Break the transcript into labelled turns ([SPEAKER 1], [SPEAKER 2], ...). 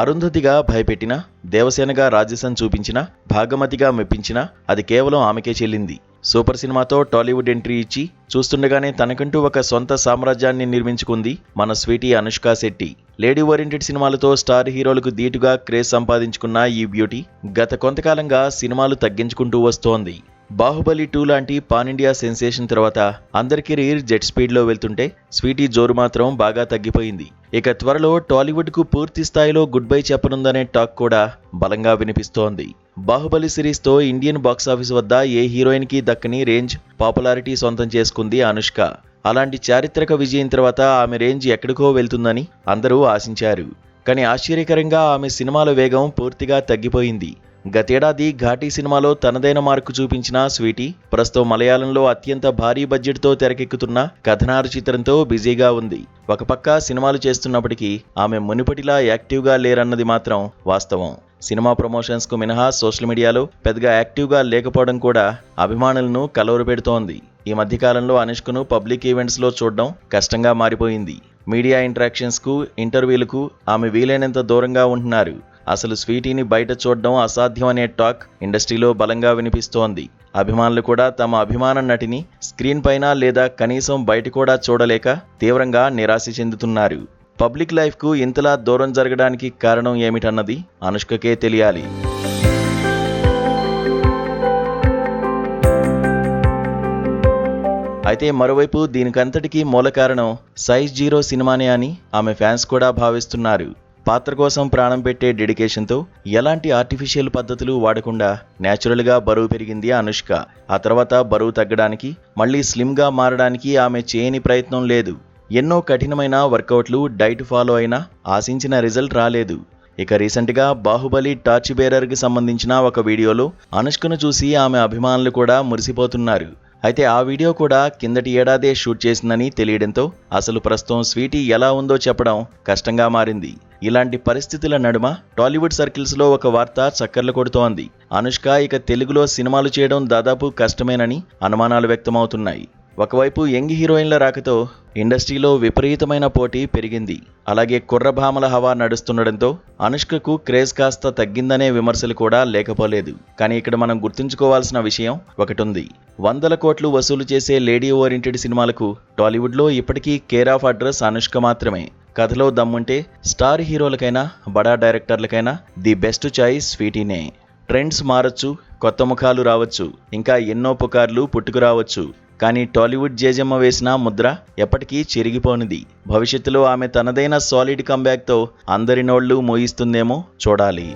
[SPEAKER 1] అరుంధతిగా భయపెట్టినా, దేవసేనగా రాజసం చూపించినా, భాగమతిగా మెప్పించినా అది కేవలం ఆమెకే చెల్లింది. సూపర్ సినిమాతో టాలీవుడ్ ఎంట్రీ ఇచ్చి చూస్తుండగానే తనకంటూ ఒక సొంత సామ్రాజ్యాన్ని నిర్మించుకుంది మన sweety Anushka Shetty. Lady oriented సినిమాలతో స్టార్ హీరోలకు ధీటుగా క్రేజ్ సంపాదించుకున్న ఈ బ్యూటీ గత కొంతకాలంగా సినిమాలు తగ్గించుకుంటూ వస్తోంది. బాహుబలి 2 లాంటి పాన్ ఇండియా సెన్సేషన్ తర్వాత అందరి కెరీర్ జెట్ స్పీడ్లో వెళ్తుంటే స్వీటీ జోరు మాత్రం బాగా తగ్గిపోయింది. ఇక త్వరలో టాలీవుడ్కు పూర్తి స్థాయిలో గుడ్ బై చెప్పనుందనే టాక్ కూడా బలంగా వినిపిస్తోంది. బాహుబలి సిరీస్తో ఇండియన్ బాక్సాఫీస్ వద్ద ఏ హీరోయిన్కి దక్కని రేంజ్, పాపులారిటీ సొంతం చేసుకుంది అనుష్క. అలాంటి చారిత్రక విజయం తర్వాత ఆమె రేంజ్ ఎక్కడికో వెళ్తుందని అందరూ ఆశించారు. కానీ ఆశ్చర్యకరంగా ఆమె సినిమాల వేగం పూర్తిగా తగ్గిపోయింది. గతేడాది ఘాటీ సినిమాలో తనదైన మార్కు చూపించిన స్వీటీ ప్రస్తుతం మలయాళంలో అత్యంత భారీ బడ్జెట్తో తెరకెక్కుతున్న కథనారు చిత్రంతో బిజీగా ఉంది. ఒక పక్క సినిమాలు చేస్తున్నప్పటికీ ఆమె మునుపటిలా యాక్టివ్గా లేరన్నది మాత్రం వాస్తవం. సినిమా ప్రమోషన్స్కు మినహా సోషల్ మీడియాలో పెద్దగా యాక్టివ్గా లేకపోవడం కూడా అభిమానులను కలవరపెడుతోంది. ఈ మధ్యకాలంలో అనుష్కను పబ్లిక్ ఈవెంట్స్లో చూడడం కష్టంగా మారిపోయింది. మీడియా ఇంటరాక్షన్స్కు, ఇంటర్వ్యూలకు ఆమె వీలైనంత దూరంగా ఉంటున్నారు. అసలు స్వీటీని బయట చూడడం అసాధ్యం అనే టాక్ ఇండస్ట్రీలో బలంగా వినిపిస్తోంది. అభిమానులు కూడా తమ అభిమాన నటిని స్క్రీన్ పైన లేదా కనీసం బయట కూడా చూడలేక తీవ్రంగా నిరాశ చెందుతున్నారు. పబ్లిక్ లైఫ్కు ఇంతలా దూరం జరగడానికి కారణం ఏమిటన్నది అనుష్కకే తెలియాలి. అయితే మరోవైపు దీనికంతటికీ మూల కారణం సైజ్ 0 సినిమానే అని ఆమె ఫ్యాన్స్ కూడా భావిస్తున్నారు. పాత్ర కోసం ప్రాణం పెట్టే డెడికేషన్తో ఎలాంటి ఆర్టిఫిషియల్ పద్ధతులు వాడకుండా న్యాచురల్గా బరువు పెరిగింది అనుష్క. ఆ తర్వాత బరువు తగ్గడానికి, మళ్లీ స్లిమ్గా మారడానికి ఆమె చేయని ప్రయత్నం లేదు. ఎన్నో కఠినమైన వర్కౌట్లు, డైట్ ఫాలో అయినా ఆశించిన రిజల్ట్ రాలేదు. ఇక రీసెంట్గా బాహుబలి టార్చ్ బేరర్కి సంబంధించిన ఒక వీడియోలో అనుష్కను చూసి ఆమె అభిమానులు కూడా మురిసిపోతున్నారు. అయితే ఆ వీడియో కూడా కిందటి ఏడాదే షూట్ చేసిందని తెలియడంతో అసలు ప్రస్తుతం స్వీటీ ఎలా ఉందో చెప్పడం కష్టంగా మారింది. ఇలాంటి పరిస్థితుల నడుమ టాలీవుడ్ సర్కిల్స్లో ఒక వార్త చక్కర్లు కొడుతోంది. అనుష్క ఇక తెలుగులో సినిమాలు చేయడం దాదాపు కష్టమేనని అనుమానాలు వ్యక్తమవుతున్నాయి. ఒకవైపు యంగ్ హీరోయిన్ల రాకతో ఇండస్ట్రీలో విపరీతమైన పోటీ పెరిగింది. అలాగే కుర్రభామల హవా నడుస్తుండడంతో అనుష్కకు క్రేజ్ కాస్త తగ్గిందనే విమర్శలు కూడా లేకపోలేదు. కానీ ఇక్కడ మనం గుర్తుంచుకోవాల్సిన విషయం ఒకటి ఉంది. 100 కోట్లు వసూలు చేసే లేడీ ఓరియంటెడ్ సినిమాలకు టాలీవుడ్లో ఇప్పటికీ కేర్ ఆఫ్ అడ్రస్ అనుష్క మాత్రమే. కథలో దమ్ముంటే స్టార్ హీరోలకైనా, బడా డైరెక్టర్లకైనా ది బెస్ట్ చాయిస్ స్వీటీనే. ట్రెండ్స్ మారచ్చు, కొత్త ముఖాలు రావచ్చు, ఇంకా ఎన్నో పుకార్లు పుట్టుకురావచ్చు. కానీ టాలీవుడ్ జేజమ్మ వేసిన ముద్ర ఎప్పటికీ చెరిగిపోనిది. భవిష్యత్తులో ఆమె తనదైన సాలిడ్ కంబ్యాక్తో అందరి నోళ్లు మోయిస్తుందేమో చూడాలి.